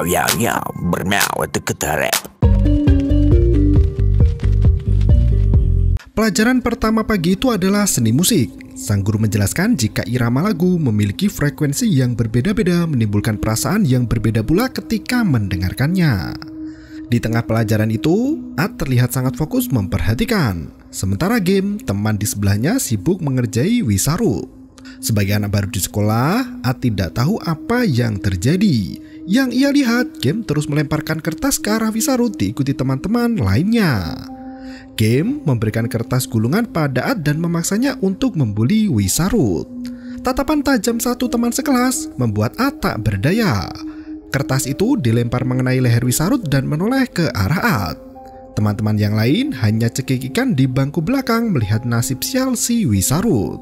Ya, bermiau itu ketare. Pelajaran pertama pagi itu adalah seni musik. Sang guru menjelaskan jika irama lagu memiliki frekuensi yang berbeda-beda menimbulkan perasaan yang berbeda pula ketika mendengarkannya. Di tengah pelajaran itu, Ad terlihat sangat fokus memperhatikan. Sementara Game, teman di sebelahnya sibuk mengerjai Wisarut. Sebagai anak baru di sekolah, Ad tidak tahu apa yang terjadi. Yang ia lihat, Game terus melemparkan kertas ke arah Wisarut diikuti teman-teman lainnya. Game memberikan kertas gulungan pada Ad dan memaksanya untuk membuli Wisarut. Tatapan tajam satu teman sekelas membuat Ad tak berdaya. Kertas itu dilempar mengenai leher Wisarut dan menoleh ke arah Ad. Teman-teman yang lain hanya cekikikan di bangku belakang melihat nasib sial si Wisarut.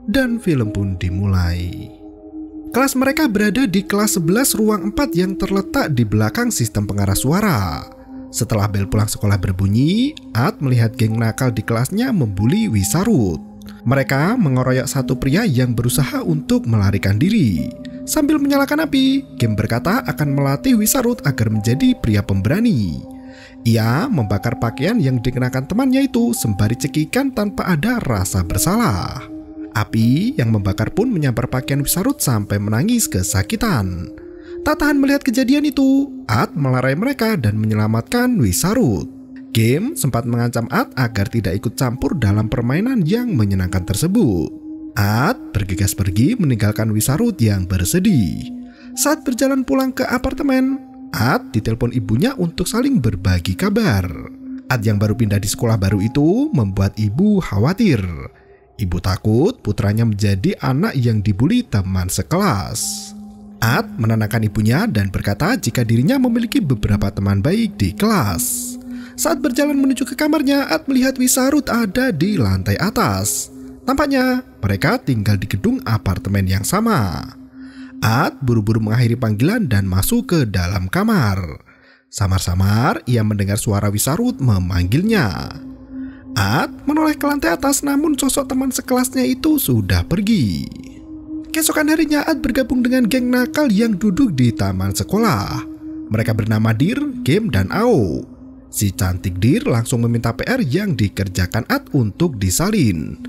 Dan film pun dimulai. Kelas mereka berada di kelas 11 ruang 4 yang terletak di belakang sistem pengarah suara. Setelah bel pulang sekolah berbunyi, Ad melihat geng nakal di kelasnya membuli Wisarut. Mereka mengeroyok satu pria yang berusaha untuk melarikan diri. Sambil menyalakan api, Game berkata akan melatih Wisarut agar menjadi pria pemberani. Ia membakar pakaian yang dikenakan temannya itu sembari cekikan tanpa ada rasa bersalah. Api yang membakar pun menyambar pakaian Wisarut sampai menangis kesakitan. Tak tahan melihat kejadian itu, Ad melerai mereka dan menyelamatkan Wisarut. Game sempat mengancam Ad agar tidak ikut campur dalam permainan yang menyenangkan tersebut. Ad bergegas pergi meninggalkan Wisarut yang bersedih. Saat berjalan pulang ke apartemen, Ad ditelepon ibunya untuk saling berbagi kabar. Ad yang baru pindah di sekolah baru itu membuat ibu khawatir. Ibu takut putranya menjadi anak yang dibuli teman sekelas. Ad menenangkan ibunya dan berkata jika dirinya memiliki beberapa teman baik di kelas. Saat berjalan menuju ke kamarnya, Ad melihat Wisarut ada di lantai atas. Tampaknya mereka tinggal di gedung apartemen yang sama. Ad buru-buru mengakhiri panggilan dan masuk ke dalam kamar. Samar-samar ia mendengar suara Wisarut memanggilnya. Ad menoleh ke lantai atas, namun sosok teman sekelasnya itu sudah pergi. Keesokan harinya Ad bergabung dengan geng nakal yang duduk di taman sekolah. Mereka bernama Dir, Game, dan Ao. Si cantik Dir langsung meminta PR yang dikerjakan Ad untuk disalin.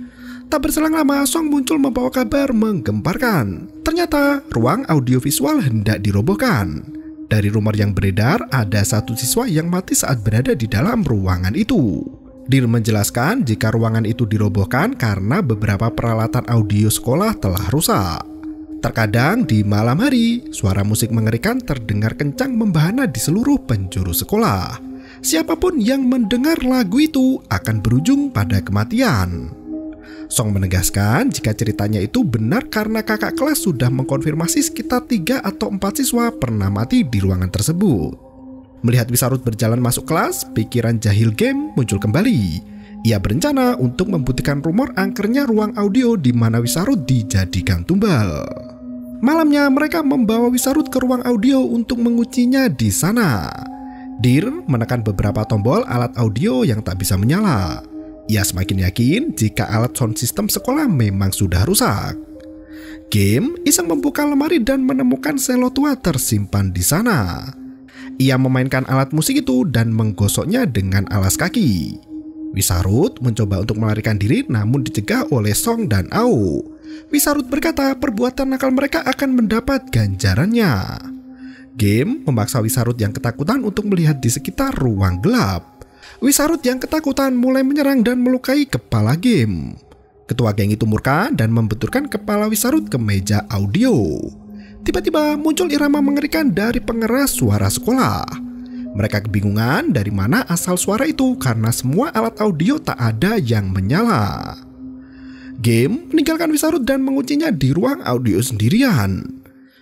Tak berselang lama, Song muncul membawa kabar menggemparkan. Ternyata ruang audiovisual hendak dirobohkan. Dari rumor yang beredar, ada satu siswa yang mati saat berada di dalam ruangan itu. Dir menjelaskan jika ruangan itu dirobohkan karena beberapa peralatan audio sekolah telah rusak. Terkadang di malam hari, suara musik mengerikan terdengar kencang membahana di seluruh penjuru sekolah. Siapapun yang mendengar lagu itu akan berujung pada kematian. Song menegaskan jika ceritanya itu benar karena kakak kelas sudah mengkonfirmasi sekitar 3 atau 4 siswa pernah mati di ruangan tersebut. Melihat Wisarut berjalan masuk kelas, pikiran jahil Game muncul kembali. Ia berencana untuk membuktikan rumor angkernya ruang audio di mana Wisarut dijadikan tumbal. Malamnya mereka membawa Wisarut ke ruang audio untuk menguncinya di sana. Dir menekan beberapa tombol alat audio yang tak bisa menyala. Ia semakin yakin jika alat sound system sekolah memang sudah rusak. Game iseng membuka lemari dan menemukan selo tua tersimpan di sana. Ia memainkan alat musik itu dan menggosoknya dengan alas kaki. Wisarut mencoba untuk melarikan diri namun dicegah oleh Song dan Ao. Wisarut berkata perbuatan nakal mereka akan mendapat ganjarannya. Game memaksa Wisarut yang ketakutan untuk melihat di sekitar ruang gelap. Wisarut yang ketakutan mulai menyerang dan melukai kepala Game. Ketua geng itu murka dan membenturkan kepala Wisarut ke meja audio. Tiba-tiba muncul irama mengerikan dari pengeras suara sekolah. Mereka kebingungan dari mana asal suara itu karena semua alat audio tak ada yang menyala. Game meninggalkan Wisarut dan menguncinya di ruang audio sendirian.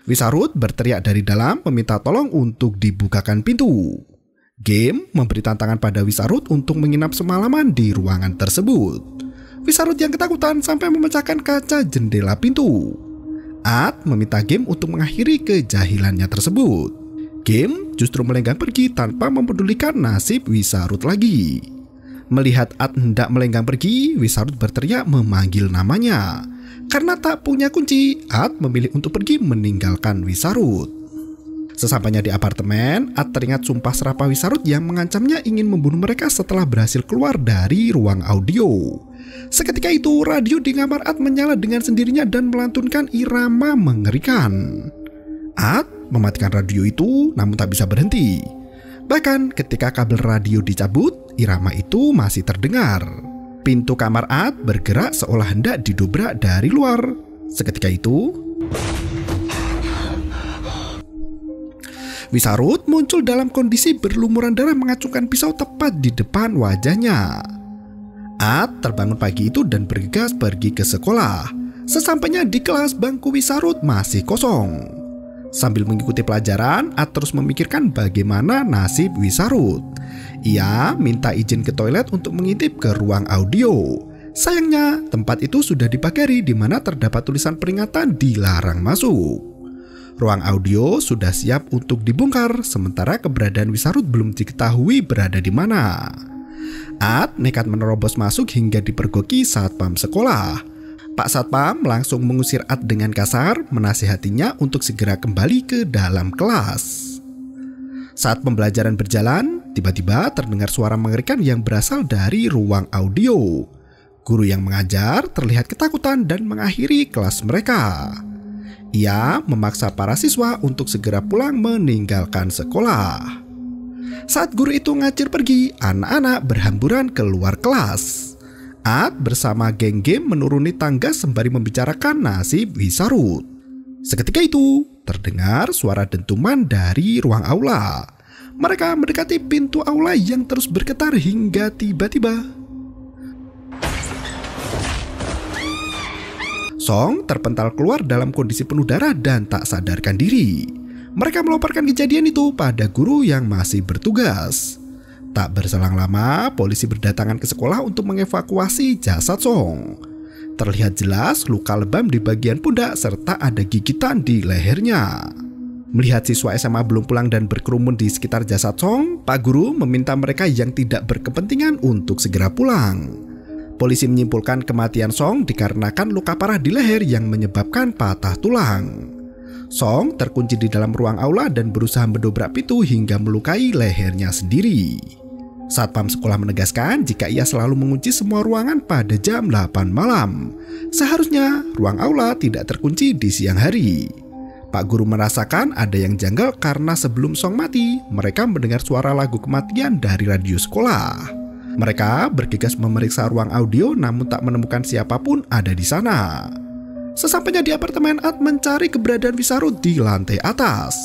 Wisarut berteriak dari dalam meminta tolong untuk dibukakan pintu. Game memberi tantangan pada Wisarut untuk menginap semalaman di ruangan tersebut. Wisarut yang ketakutan sampai memecahkan kaca jendela pintu. Ad meminta Game untuk mengakhiri kejahilannya tersebut. Game justru melenggang pergi tanpa mempedulikan nasib Wisarut lagi. Melihat Ad hendak melenggang pergi, Wisarut berteriak memanggil namanya. Karena tak punya kunci, Ad memilih untuk pergi meninggalkan Wisarut. Sesampainya di apartemen, At teringat sumpah serapah Wisarut yang mengancamnya ingin membunuh mereka setelah berhasil keluar dari ruang audio. Seketika itu, radio di kamar At menyala dengan sendirinya dan melantunkan irama mengerikan. At mematikan radio itu namun tak bisa berhenti. Bahkan ketika kabel radio dicabut, irama itu masih terdengar. Pintu kamar At bergerak seolah hendak didobrak dari luar. Seketika itu, Wisarut muncul dalam kondisi berlumuran darah mengacungkan pisau tepat di depan wajahnya. At terbangun pagi itu dan bergegas pergi ke sekolah. Sesampainya di kelas, bangku Wisarut masih kosong. Sambil mengikuti pelajaran, At terus memikirkan bagaimana nasib Wisarut. Ia minta izin ke toilet untuk mengintip ke ruang audio. Sayangnya, tempat itu sudah dipagari di mana terdapat tulisan peringatan dilarang masuk. Ruang audio sudah siap untuk dibongkar, sementara keberadaan Wisarut belum diketahui berada di mana. At nekat menerobos masuk hingga dipergoki satpam sekolah. Pak Satpam langsung mengusir At dengan kasar, menasihatinya untuk segera kembali ke dalam kelas. Saat pembelajaran berjalan, tiba-tiba terdengar suara mengerikan yang berasal dari ruang audio. Guru yang mengajar terlihat ketakutan dan mengakhiri kelas mereka. Ia memaksa para siswa untuk segera pulang meninggalkan sekolah. Saat guru itu ngacir pergi, anak-anak berhamburan keluar kelas. At bersama geng game menuruni tangga sembari membicarakan nasib Wisarut. Seketika itu, terdengar suara dentuman dari ruang aula. Mereka mendekati pintu aula yang terus bergetar hingga tiba-tiba Song terpental keluar dalam kondisi penuh darah dan tak sadarkan diri. Mereka melaporkan kejadian itu pada guru yang masih bertugas. Tak berselang lama, polisi berdatangan ke sekolah untuk mengevakuasi jasad Song. Terlihat jelas luka lebam di bagian pundak serta ada gigitan di lehernya. Melihat siswa SMA belum pulang dan berkerumun di sekitar jasad Song, Pak Guru meminta mereka yang tidak berkepentingan untuk segera pulang. Polisi menyimpulkan kematian Song dikarenakan luka parah di leher yang menyebabkan patah tulang. Song terkunci di dalam ruang aula dan berusaha mendobrak pintu hingga melukai lehernya sendiri. Satpam sekolah menegaskan jika ia selalu mengunci semua ruangan pada jam 8 malam. Seharusnya ruang aula tidak terkunci di siang hari. Pak Guru merasakan ada yang janggal karena sebelum Song mati, mereka mendengar suara lagu kematian dari radio sekolah. Mereka bergegas memeriksa ruang audio namun tak menemukan siapapun ada di sana. Sesampainya di apartemen, At mencari keberadaan Wisarut di lantai atas.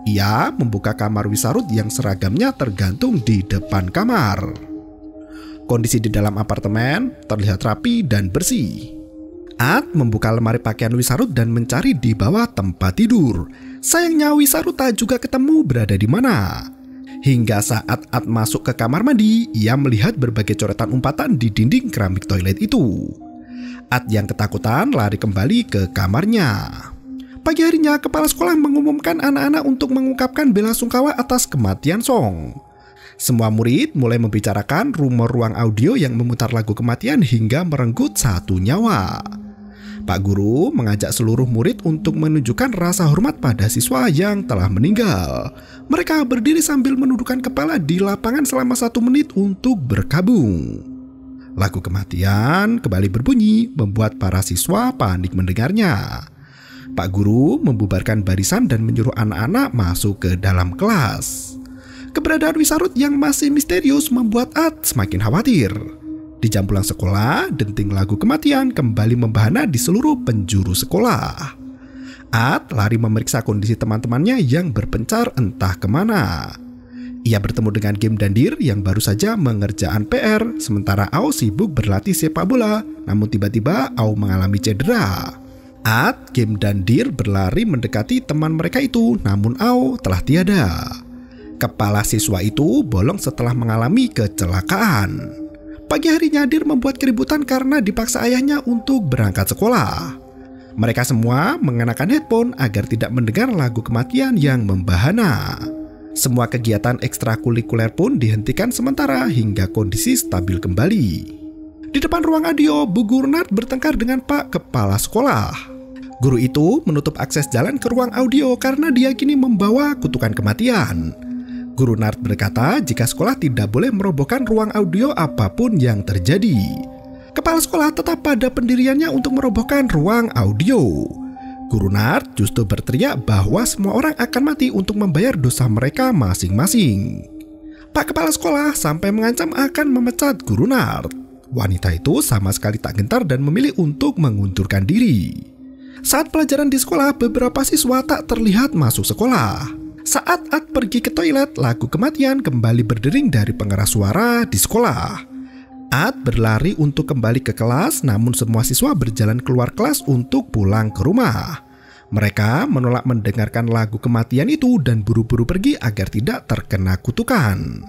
Ia membuka kamar Wisarut yang seragamnya tergantung di depan kamar. Kondisi di dalam apartemen terlihat rapi dan bersih. At membuka lemari pakaian Wisarut dan mencari di bawah tempat tidur. Sayangnya Wisarut tak juga ketemu berada di mana. Hingga saat At masuk ke kamar mandi, ia melihat berbagai coretan umpatan di dinding keramik toilet itu. At yang ketakutan lari kembali ke kamarnya. Pagi harinya, kepala sekolah mengumumkan anak-anak untuk mengungkapkan belasungkawa atas kematian Song. Semua murid mulai membicarakan rumor ruang audio yang memutar lagu kematian hingga merenggut satu nyawa. Pak Guru mengajak seluruh murid untuk menunjukkan rasa hormat pada siswa yang telah meninggal. Mereka berdiri sambil menundukkan kepala di lapangan selama 1 menit untuk berkabung. Lagu kematian kembali berbunyi, membuat para siswa panik mendengarnya. Pak Guru membubarkan barisan dan menyuruh anak-anak masuk ke dalam kelas. Keberadaan Wisarut yang masih misterius membuat At semakin khawatir. Di jam pulang sekolah, denting lagu kematian kembali membahana di seluruh penjuru sekolah. At lari memeriksa kondisi teman-temannya yang berpencar entah kemana. Ia bertemu dengan Game dan Dir yang baru saja mengerjakan PR, sementara Ao sibuk berlatih sepak bola, namun tiba-tiba Ao mengalami cedera. At, Game dan Dir berlari mendekati teman mereka itu, namun Ao telah tiada. Kepala siswa itu bolong setelah mengalami kecelakaan. Pagi harinya Dir membuat keributan karena dipaksa ayahnya untuk berangkat sekolah. Mereka semua mengenakan headphone agar tidak mendengar lagu kematian yang membahana. Semua kegiatan ekstrakurikuler pun dihentikan sementara hingga kondisi stabil kembali. Di depan ruang audio, Bu Gurnat bertengkar dengan Pak Kepala Sekolah. Guru itu menutup akses jalan ke ruang audio karena diyakini membawa kutukan kematian. Guru Nard berkata jika sekolah tidak boleh merobohkan ruang audio apapun yang terjadi. Kepala sekolah tetap pada pendiriannya untuk merobohkan ruang audio. Guru Nard justru berteriak bahwa semua orang akan mati untuk membayar dosa mereka masing-masing. Pak Kepala Sekolah sampai mengancam akan memecat Guru Nard. Wanita itu sama sekali tak gentar dan memilih untuk mengundurkan diri. Saat pelajaran di sekolah, beberapa siswa tak terlihat masuk sekolah. Saat Ad pergi ke toilet, lagu kematian kembali berdering dari pengeras suara di sekolah. Ad berlari untuk kembali ke kelas, namun semua siswa berjalan keluar kelas untuk pulang ke rumah. Mereka menolak mendengarkan lagu kematian itu dan buru-buru pergi agar tidak terkena kutukan.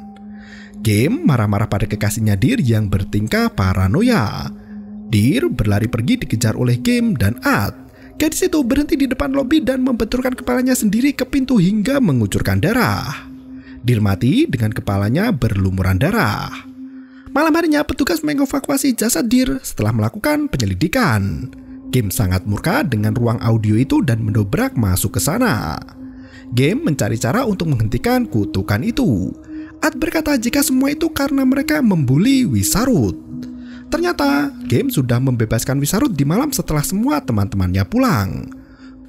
Game marah-marah pada kekasihnya Deer yang bertingkah paranoia. Deer berlari pergi dikejar oleh Game dan Ad. Gadis itu berhenti di depan lobi dan membenturkan kepalanya sendiri ke pintu hingga mengucurkan darah. Deer mati dengan kepalanya berlumuran darah. Malam harinya petugas mengevakuasi jasad Deer setelah melakukan penyelidikan. Game sangat murka dengan ruang audio itu dan mendobrak masuk ke sana. Game mencari cara untuk menghentikan kutukan itu. Ad berkata jika semua itu karena mereka membuli Wisarut. Ternyata, Game sudah membebaskan Wisarut di malam setelah semua teman-temannya pulang.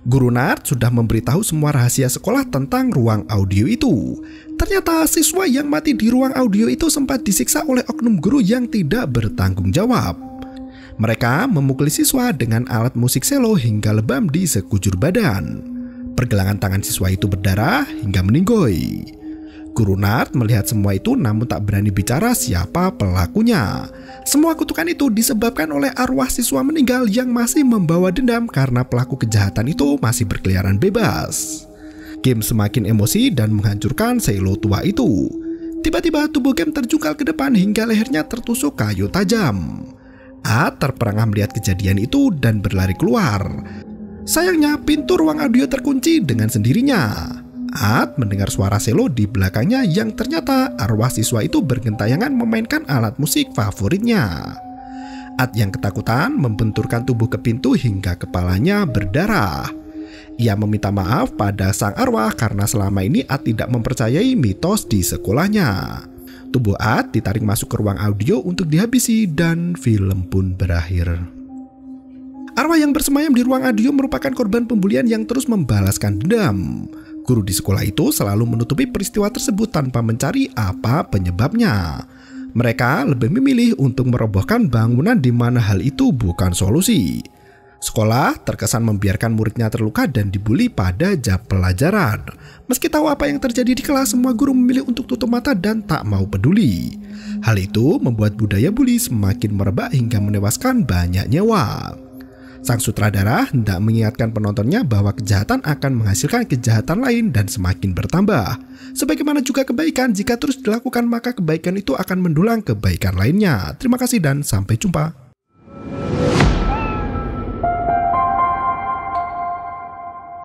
Guru Nard sudah memberitahu semua rahasia sekolah tentang ruang audio itu. Ternyata siswa yang mati di ruang audio itu sempat disiksa oleh oknum guru yang tidak bertanggung jawab. Mereka memukuli siswa dengan alat musik selo hingga lebam di sekujur badan. Pergelangan tangan siswa itu berdarah hingga meninggoy. Guru Nard melihat semua itu namun tak berani bicara siapa pelakunya. Semua kutukan itu disebabkan oleh arwah siswa meninggal yang masih membawa dendam karena pelaku kejahatan itu masih berkeliaran bebas. Game semakin emosi dan menghancurkan selo tua itu. Tiba-tiba tubuh Game terjungkal ke depan hingga lehernya tertusuk kayu tajam. Ad terperangah melihat kejadian itu dan berlari keluar. Sayangnya pintu ruang audio terkunci dengan sendirinya. Ad mendengar suara selo di belakangnya yang ternyata arwah siswa itu bergentayangan memainkan alat musik favoritnya. Ad yang ketakutan membenturkan tubuh ke pintu hingga kepalanya berdarah. Ia meminta maaf pada sang arwah karena selama ini Ad tidak mempercayai mitos di sekolahnya. Tubuh Ad ditarik masuk ke ruang audio untuk dihabisi dan film pun berakhir. Arwah yang bersemayam di ruang audio merupakan korban pembulian yang terus membalaskan dendam. Guru di sekolah itu selalu menutupi peristiwa tersebut tanpa mencari apa penyebabnya. Mereka lebih memilih untuk merobohkan bangunan di mana hal itu bukan solusi. Sekolah terkesan membiarkan muridnya terluka dan dibully pada jam pelajaran. Meski tahu apa yang terjadi di kelas, semua guru memilih untuk tutup mata dan tak mau peduli. Hal itu membuat budaya bully semakin merebak hingga menewaskan banyak nyawa. Sang sutradara hendak mengingatkan penontonnya bahwa kejahatan akan menghasilkan kejahatan lain dan semakin bertambah. Sebagaimana juga kebaikan, jika terus dilakukan maka kebaikan itu akan mendulang kebaikan lainnya. Terima kasih dan sampai jumpa.